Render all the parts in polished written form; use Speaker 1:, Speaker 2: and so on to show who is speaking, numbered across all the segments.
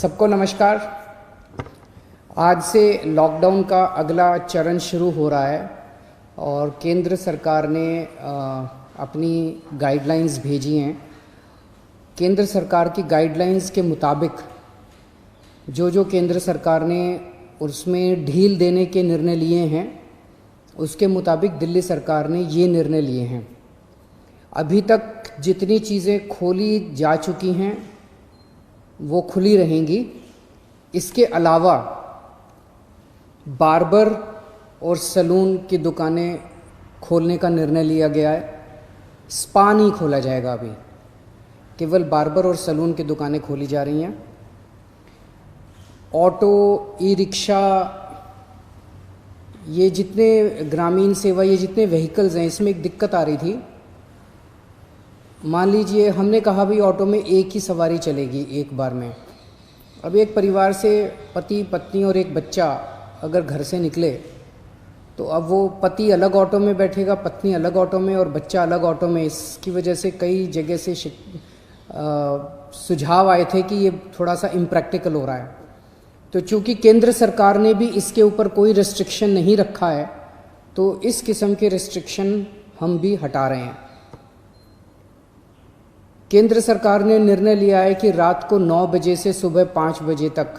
Speaker 1: सबको नमस्कार। आज से लॉकडाउन का अगला चरण शुरू हो रहा है और केंद्र सरकार ने अपनी गाइडलाइंस भेजी हैं। केंद्र सरकार की गाइडलाइंस के मुताबिक जो केंद्र सरकार ने उसमें ढील देने के निर्णय लिए हैं, उसके मुताबिक दिल्ली सरकार ने ये निर्णय लिए हैं। अभी तक जितनी चीज़ें खोली जा चुकी हैं वो खुली रहेंगी। इसके अलावा बार्बर और सैलून की दुकानें खोलने का निर्णय लिया गया है। स्पा नहीं खोला जाएगा, अभी केवल बार्बर और सैलून की दुकानें खोली जा रही हैं। ऑटो, ई रिक्शा, ये जितने ग्रामीण सेवा, ये जितने व्हीकल्स हैं, इसमें एक दिक्कत आ रही थी। मान लीजिए हमने कहा भाई ऑटो में एक ही सवारी चलेगी एक बार में। अब एक परिवार से पति, पत्नी और एक बच्चा अगर घर से निकले तो अब वो पति अलग ऑटो में बैठेगा, पत्नी अलग ऑटो में और बच्चा अलग ऑटो में। इसकी वजह से कई जगह से सुझाव आए थे कि ये थोड़ा सा इम्प्रैक्टिकल हो रहा है। तो चूँकि केंद्र सरकार ने भी इसके ऊपर कोई रिस्ट्रिक्शन नहीं रखा है, तो इस किस्म के रिस्ट्रिक्शन हम भी हटा रहे हैं। केंद्र सरकार ने निर्णय लिया है कि रात को 9 बजे से सुबह 5 बजे तक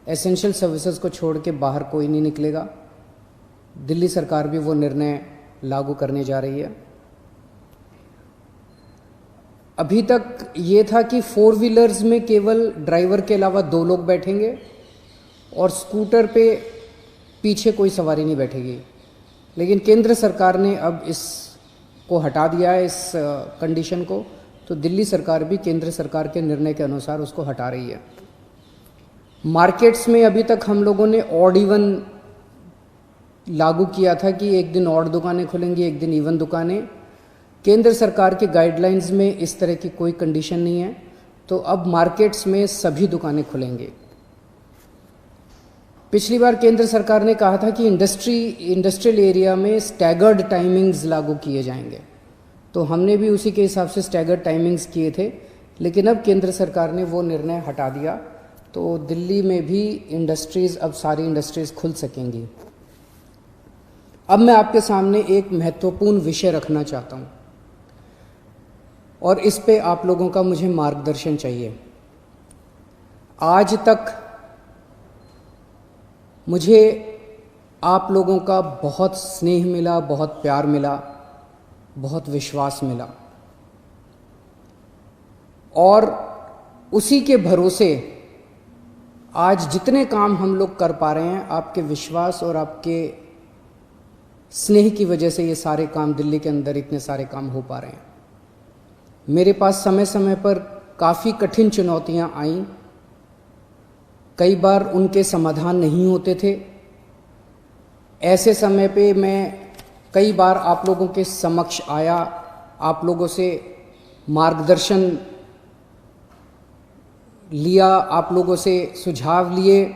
Speaker 1: एसेंशियल सर्विसेज को छोड़ के बाहर कोई नहीं निकलेगा। दिल्ली सरकार भी वो निर्णय लागू करने जा रही है। अभी तक ये था कि 4 व्हीलर्स में केवल ड्राइवर के अलावा 2 लोग बैठेंगे और स्कूटर पे पीछे कोई सवारी नहीं बैठेगी। लेकिन केंद्र सरकार ने अब इसको हटा दिया है, इस कंडीशन को। तो दिल्ली सरकार भी केंद्र सरकार के निर्णय के अनुसार उसको हटा रही है। मार्केट्स में अभी तक हम लोगों ने ऑड इवन लागू किया था कि एक दिन ऑड दुकानें खुलेंगी, एक दिन इवन दुकानें। केंद्र सरकार के गाइडलाइंस में इस तरह की कोई कंडीशन नहीं है, तो अब मार्केट्स में सभी दुकानें खुलेंगी। पिछली बार केंद्र सरकार ने कहा था कि इंडस्ट्रियल एरिया में स्टैगर्ड टाइमिंग्स लागू किए जाएंगे, तो हमने भी उसी के हिसाब से स्टैगर्ड टाइमिंग्स किए थे। लेकिन अब केंद्र सरकार ने वो निर्णय हटा दिया, तो दिल्ली में भी इंडस्ट्रीज़, अब सारी इंडस्ट्रीज़ खुल सकेंगी। अब मैं आपके सामने एक महत्वपूर्ण विषय रखना चाहता हूँ और इस पे आप लोगों का मुझे मार्गदर्शन चाहिए। आज तक मुझे आप लोगों का बहुत स्नेह मिला, बहुत प्यार मिला, बहुत विश्वास मिला और उसी के भरोसे आज जितने काम हम लोग कर पा रहे हैं, आपके विश्वास और आपके स्नेह की वजह से ये सारे काम, दिल्ली के अंदर इतने सारे काम हो पा रहे हैं। मेरे पास समय समय पर काफ़ी कठिन चुनौतियां आईं, कई बार उनके समाधान नहीं होते थे। ऐसे समय पे मैं कई बार आप लोगों के समक्ष आया, आप लोगों से मार्गदर्शन लिया, आप लोगों से सुझाव लिए।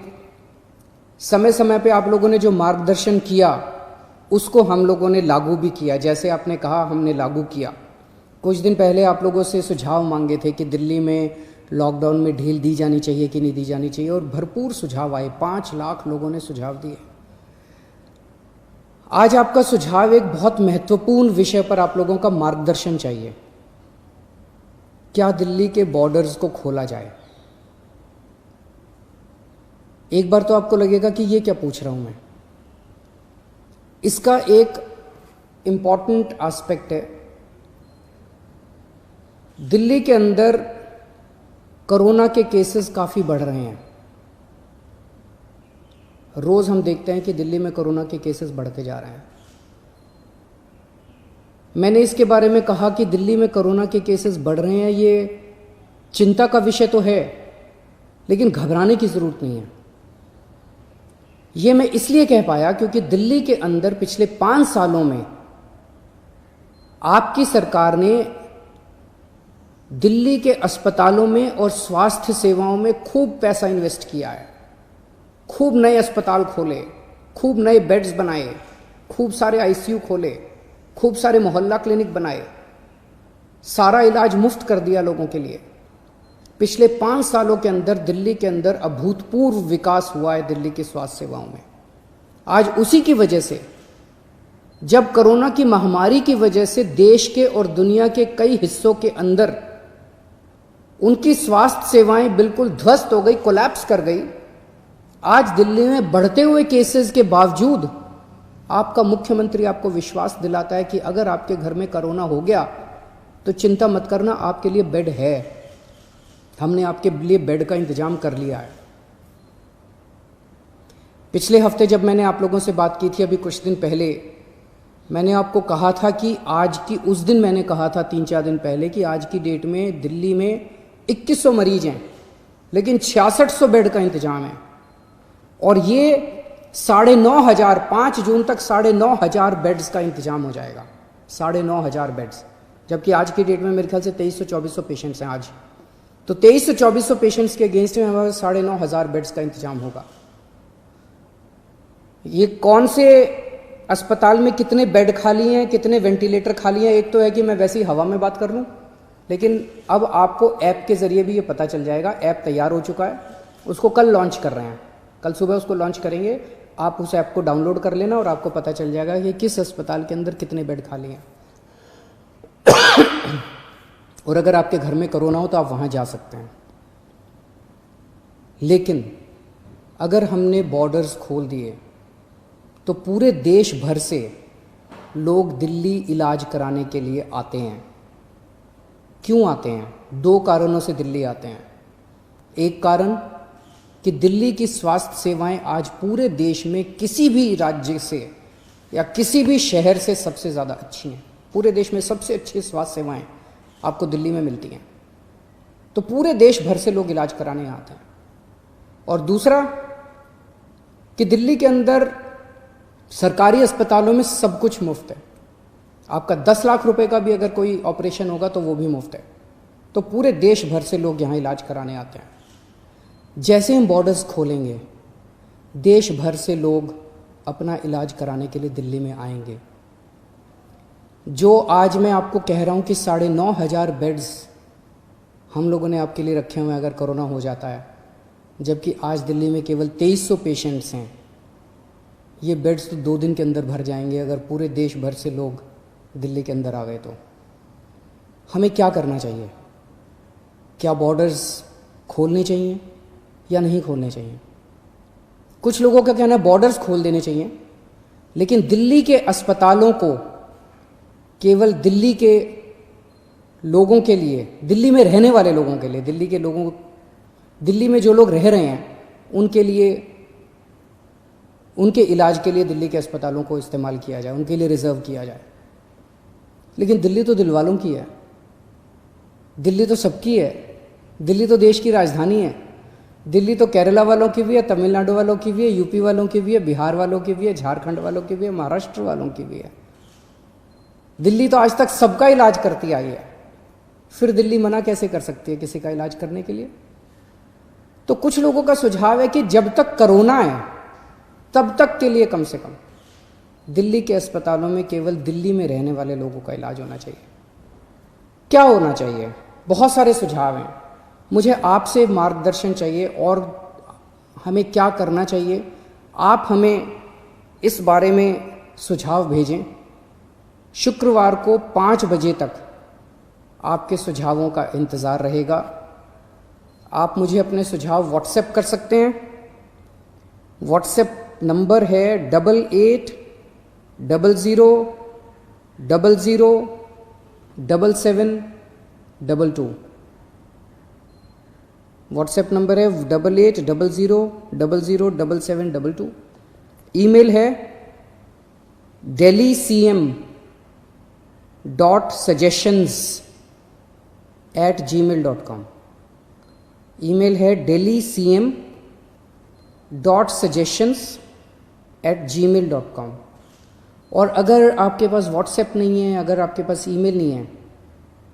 Speaker 1: समय समय पे आप लोगों ने जो मार्गदर्शन किया उसको हम लोगों ने लागू भी किया। जैसे आपने कहा, हमने लागू किया। कुछ दिन पहले आप लोगों से सुझाव मांगे थे कि दिल्ली में लॉकडाउन में ढील दी जानी चाहिए कि नहीं दी जानी चाहिए, और भरपूर सुझाव आए। 5 लाख लोगों ने सुझाव दिए। आज आपका सुझाव एक बहुत महत्वपूर्ण विषय पर आप लोगों का मार्गदर्शन चाहिए। क्या दिल्ली के बॉर्डर्स को खोला जाए? एक बार तो आपको लगेगा कि ये क्या पूछ रहा हूं मैं। इसका एक इंपॉर्टेंट एस्पेक्ट है, दिल्ली के अंदर कोरोना के केसेस काफ़ी बढ़ रहे हैं। रोज़ हम देखते हैं कि दिल्ली में कोरोना के केसेस बढ़ते जा रहे हैं। मैंने इसके बारे में कहा कि दिल्ली में कोरोना के केसेस बढ़ रहे हैं, ये चिंता का विषय तो है, लेकिन घबराने की ज़रूरत नहीं है। ये मैं इसलिए कह पाया क्योंकि दिल्ली के अंदर पिछले 5 सालों में आपकी सरकार ने दिल्ली के अस्पतालों में और स्वास्थ्य सेवाओं में खूब पैसा इन्वेस्ट किया है। खूब नए अस्पताल खोले, खूब नए बेड्स बनाए, खूब सारे आईसीयू खोले, खूब सारे मोहल्ला क्लिनिक बनाए, सारा इलाज मुफ्त कर दिया लोगों के लिए। पिछले 5 सालों के अंदर दिल्ली के अंदर अभूतपूर्व विकास हुआ है दिल्ली की स्वास्थ्य सेवाओं में। आज उसी की वजह से, जब कोरोना की महामारी की वजह से देश के और दुनिया के कई हिस्सों के अंदर उनकी स्वास्थ्य सेवाएं बिल्कुल ध्वस्त हो गई, कोलैप्स कर गई, आज दिल्ली में बढ़ते हुए केसेस के बावजूद आपका मुख्यमंत्री आपको विश्वास दिलाता है कि अगर आपके घर में कोरोना हो गया तो चिंता मत करना, आपके लिए बेड है, हमने आपके लिए बेड का इंतजाम कर लिया है। पिछले हफ्ते जब मैंने आप लोगों से बात की थी, अभी कुछ दिन पहले, मैंने आपको कहा था कि आज की, उस दिन मैंने कहा था 3-4 दिन पहले कि आज की डेट में दिल्ली में 2100 मरीज हैं, लेकिन 6600 बेड का इंतजाम है। और ये 9,500, 5 जून तक 9,500 बेड्स का इंतजाम हो जाएगा, 9,500 बेड्स। जबकि आज की डेट में मेरे ख्याल से 2300-2400 पेशेंट्स हैं आज। तो 2300-2400 पेशेंट्स के अगेंस्ट में हमारे 9,500 बेड्स का इंतजाम होगा। ये कौन से अस्पताल में कितने बेड खाली हैं, कितने वेंटिलेटर खाली हैं, एक तो है कि मैं वैसी हवा में बात कर लूँ, लेकिन अब आपको ऐप के ज़रिए भी ये पता चल जाएगा। ऐप तैयार हो चुका है, उसको कल लॉन्च कर रहे हैं, कल सुबह उसको लॉन्च करेंगे। आप उस ऐप को डाउनलोड कर लेना और आपको पता चल जाएगा कि किस अस्पताल के अंदर कितने बेड खाली हैं। और अगर आपके घर में कोरोना हो तो आप वहाँ जा सकते हैं। लेकिन अगर हमने बॉर्डर्स खोल दिए तो पूरे देश भर से लोग दिल्ली इलाज कराने के लिए आते हैं। क्यों आते हैं? 2 कारणों से दिल्ली आते हैं। एक कारण कि दिल्ली की स्वास्थ्य सेवाएं आज पूरे देश में किसी भी राज्य से या किसी भी शहर से सबसे ज़्यादा अच्छी हैं। पूरे देश में सबसे अच्छी स्वास्थ्य सेवाएं आपको दिल्ली में मिलती हैं, तो पूरे देश भर से लोग इलाज कराने आते हैं। और दूसरा कि दिल्ली के अंदर सरकारी अस्पतालों में सब कुछ मुफ्त है। आपका 10 लाख रुपए का भी अगर कोई ऑपरेशन होगा तो वो भी मुफ्त है। तो पूरे देश भर से लोग यहाँ इलाज कराने आते हैं। जैसे हम बॉर्डर्स खोलेंगे, देश भर से लोग अपना इलाज कराने के लिए दिल्ली में आएंगे। जो आज मैं आपको कह रहा हूँ कि 9,500 बेड्स हम लोगों ने आपके लिए रखे हुए हैं अगर कोरोना हो जाता है, जबकि आज दिल्ली में केवल 2300 पेशेंट्स हैं। ये बेड्स तो 2 दिन के अंदर भर जाएंगे अगर पूरे देश भर से लोग दिल्ली के अंदर आ गए। तो हमें क्या करना चाहिए? क्या बॉर्डर्स खोलने चाहिए या नहीं खोलने चाहिए? कुछ लोगों का कहना है बॉर्डर्स खोल देने चाहिए, लेकिन दिल्ली के अस्पतालों को केवल दिल्ली के लोगों के लिए, दिल्ली में रहने वाले लोगों के लिए, दिल्ली में जो लोग रह रहे हैं उनके लिए, उनके इलाज के लिए दिल्ली के अस्पतालों को इस्तेमाल किया जाए, उनके लिए रिजर्व किया जाए। लेकिन दिल्ली तो दिल वालों की है, दिल्ली तो सबकी है, दिल्ली तो देश की राजधानी है। दिल्ली तो केरला वालों की भी है, तमिलनाडु वालों की भी है, यूपी वालों की भी है, बिहार वालों की भी है, झारखंड वालों की भी है, महाराष्ट्र वालों की भी है। दिल्ली तो आज तक सबका इलाज करती आई है, फिर दिल्ली मना कैसे कर सकती है किसी का इलाज करने के लिए? तो कुछ लोगों का सुझाव है कि जब तक कोरोना है तब तक के लिए कम से कम दिल्ली के अस्पतालों में केवल दिल्ली में रहने वाले लोगों का इलाज होना चाहिए। क्या होना चाहिए? बहुत सारे सुझाव हैं। मुझे आपसे मार्गदर्शन चाहिए और हमें क्या करना चाहिए। आप हमें इस बारे में सुझाव भेजें। शुक्रवार को 5 बजे तक आपके सुझावों का इंतज़ार रहेगा। आप मुझे अपने सुझाव व्हाट्सएप कर सकते हैं। व्हाट्सएप नंबर है 8800007722। व्हाट्सएप नंबर है 8800007722। ईमेल है delhi.cm.suggestions@gmail.com। ईमेल है delhi.cm.suggestions@gmail.com। और अगर आपके पास व्हाट्सएप नहीं है, अगर आपके पास ईमेल नहीं है,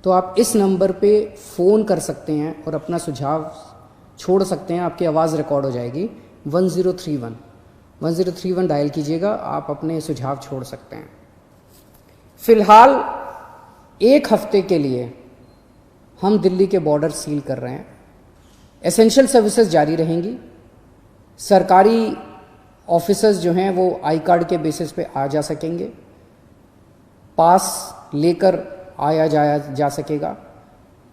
Speaker 1: तो आप इस नंबर पे फ़ोन कर सकते हैं और अपना सुझाव छोड़ सकते हैं। आपकी आवाज़ रिकॉर्ड हो जाएगी। 1031 डायल कीजिएगा, आप अपने सुझाव छोड़ सकते हैं। फ़िलहाल 1 हफ्ते के लिए हम दिल्ली के बॉर्डर सील कर रहे हैं। एसेंशियल सर्विसेज जारी रहेंगी। सरकारी ऑफिसर्स जो हैं वो आई कार्ड के बेसिस पे आ जा सकेंगे, पास लेकर आया जाया जा सकेगा।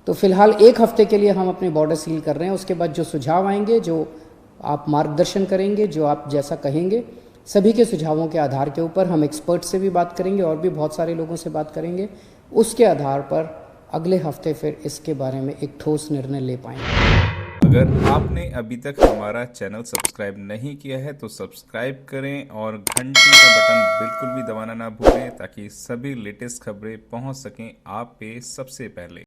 Speaker 1: तो फिलहाल 1 हफ्ते के लिए हम अपने बॉर्डर सील कर रहे हैं। उसके बाद जो सुझाव आएंगे, जो आप मार्गदर्शन करेंगे, जो आप जैसा कहेंगे, सभी के सुझावों के आधार के ऊपर हम एक्सपर्ट से भी बात करेंगे और भी बहुत सारे लोगों से बात करेंगे। उसके आधार पर अगले हफ्ते फिर इसके बारे में एक ठोस निर्णय ले पाएंगे।
Speaker 2: अगर आपने अभी तक हमारा चैनल सब्सक्राइब नहीं किया है तो सब्सक्राइब करें और घंटी का बटन बिल्कुल भी दबाना ना भूलें ताकि सभी लेटेस्ट खबरें पहुंच सकें आप पे सबसे पहले।